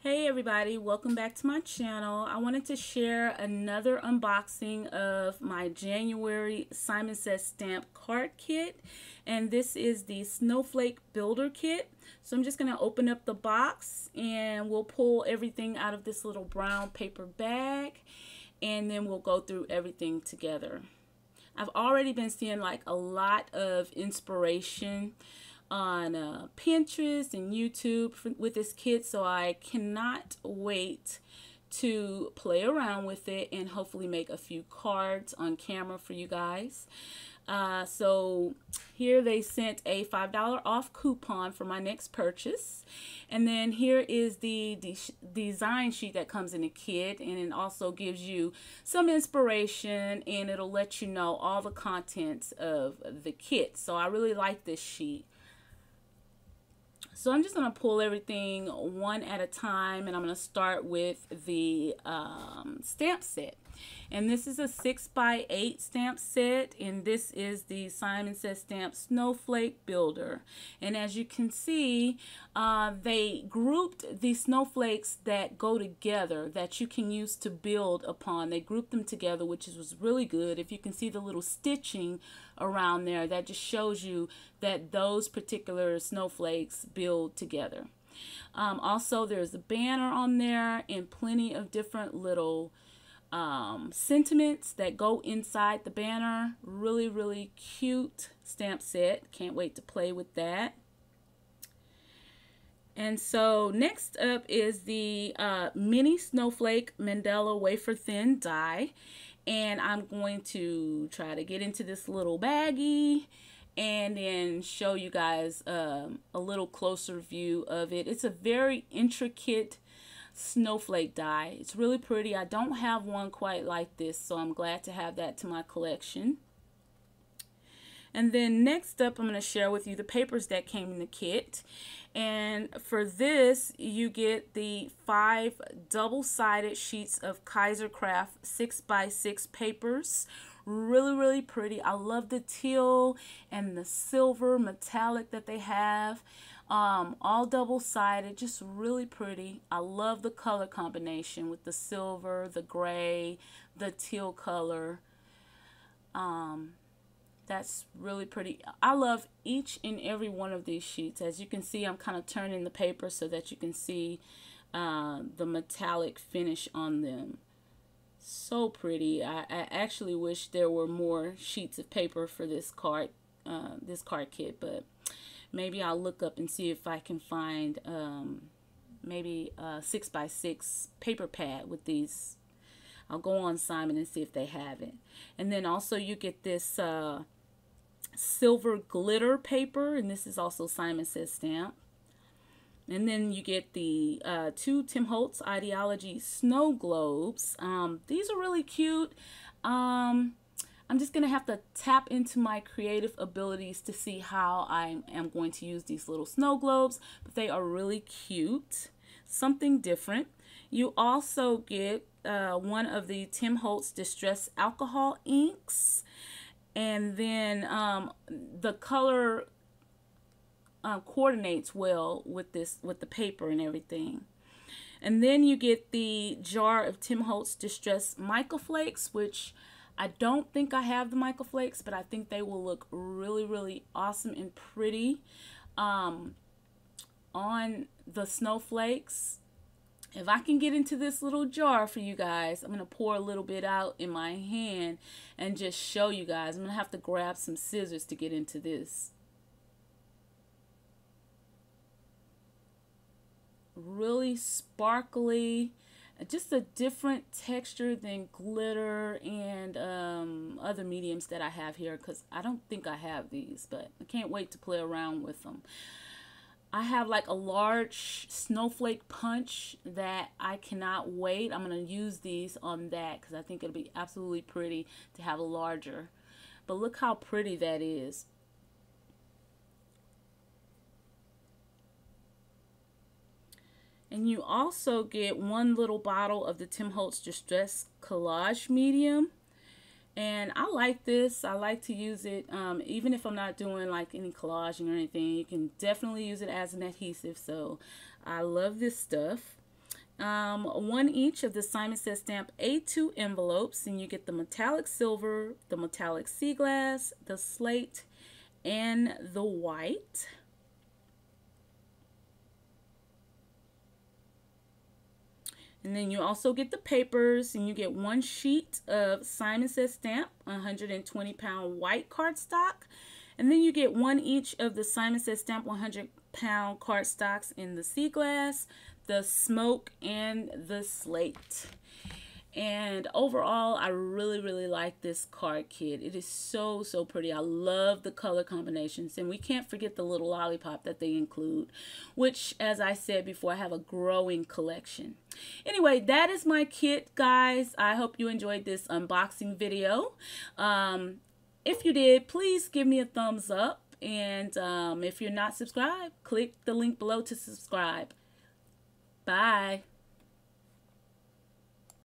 Hey everybody, welcome back to my channel. I wanted to share another unboxing of my January Simon Says Stamp card kit, and this is the Snowflake Builder Kit. So I'm just going to open up the box and we'll pull everything out of this little brown paper bag, and then we'll go through everything together. I've already been seeing like a lot of inspiration on Pinterest and YouTube with this kit, so I cannot wait to play around with it and hopefully make a few cards on camera for you guys. So here they sent a $5 off coupon for my next purchase, and then here is the design sheet that comes in the kit, and it also gives you some inspiration and it'll let you know all the contents of the kit. So I really like this sheet. So I'm just going to pull everything one at a time, and I'm going to start with the stamp set. And this is a 6x8 stamp set, and this is the Simon Says Stamp Snowflake Builder. And as you can see, they grouped the snowflakes that go together that you can use to build upon. They grouped them together, which was really good. If you can see the little stitching around there, that just shows you that those particular snowflakes build together. Also, there's a banner on there and plenty of different little sentiments that go inside the banner. Really cute stamp set. Can't wait to play with that. And so next up is the mini snowflake Mandela wafer thin die, and I'm going to try to get into this little baggie and then show you guys a little closer view of it. It's a very intricate snowflake die. It's really pretty. I don't have one quite like this, so I'm glad to have that to my collection. And then next up, I'm going to share with you the papers that came in the kit. And for this, you get the 5 double-sided sheets of Kaisercraft 6x6 papers. Really pretty. I love the teal and the silver metallic that they have. All double-sided, just really pretty. I love the color combination with the silver, the gray, the teal color. That's really pretty. I love each and every one of these sheets. As you can see, I'm kind of turning the paper so that you can see the metallic finish on them. So pretty. I actually wish there were more sheets of paper for this card kit, but maybe I'll look up and see if I can find maybe a 6x6 paper pad with these. I'll go on Simon and see if they have it. And then also you get this silver glitter paper, and this is also Simon Says Stamp. And then you get the 2 Tim Holtz Ideology snow globes. These are really cute. I'm just going to have to tap into my creative abilities to see how I am going to use these little snow globes, but they are really cute. Something different. You also get one of the Tim Holtz Distress Alcohol inks, and then the color coordinates well with the paper and everything. And then you get the jar of Tim Holtz Distress Microflakes, which I don't think I have the microflakes, but I think they will look really awesome and pretty on the snowflakes. If I can get into this little jar for you guys, I'm going to pour a little bit out in my hand and just show you guys. I'm going to have to grab some scissors to get into this. Really sparkly, just a different texture than glitter and other mediums that I have here, because I don't think I have these, but I can't wait to play around with them. I have like a large snowflake punch that I cannot wait. I'm going to use these on that because I think it'll be absolutely pretty to have a larger. But look how pretty that is. And you also get one little bottle of the Tim Holtz Distress Collage medium. And I like this. I like to use it even if I'm not doing like any collaging or anything. You can definitely use it as an adhesive. So I love this stuff. one each of the Simon Says Stamp A2 envelopes, and you get the metallic silver, the metallic sea glass, the slate, and the white. And then you also get the papers, and you get one sheet of Simon Says Stamp 120-pound white cardstock, and then you get one each of the Simon Says Stamp 100-pound cardstocks in the sea glass, the smoke, and the slate. And overall, I really like this card kit. It is so pretty. I love the color combinations, and we can't forget the little lollipop that they include, which, as I said before, I have a growing collection. Anyway, that is my kit, guys. I hope you enjoyed this unboxing video. If you did, please give me a thumbs up, and if you're not subscribed, click the link below to subscribe. Bye.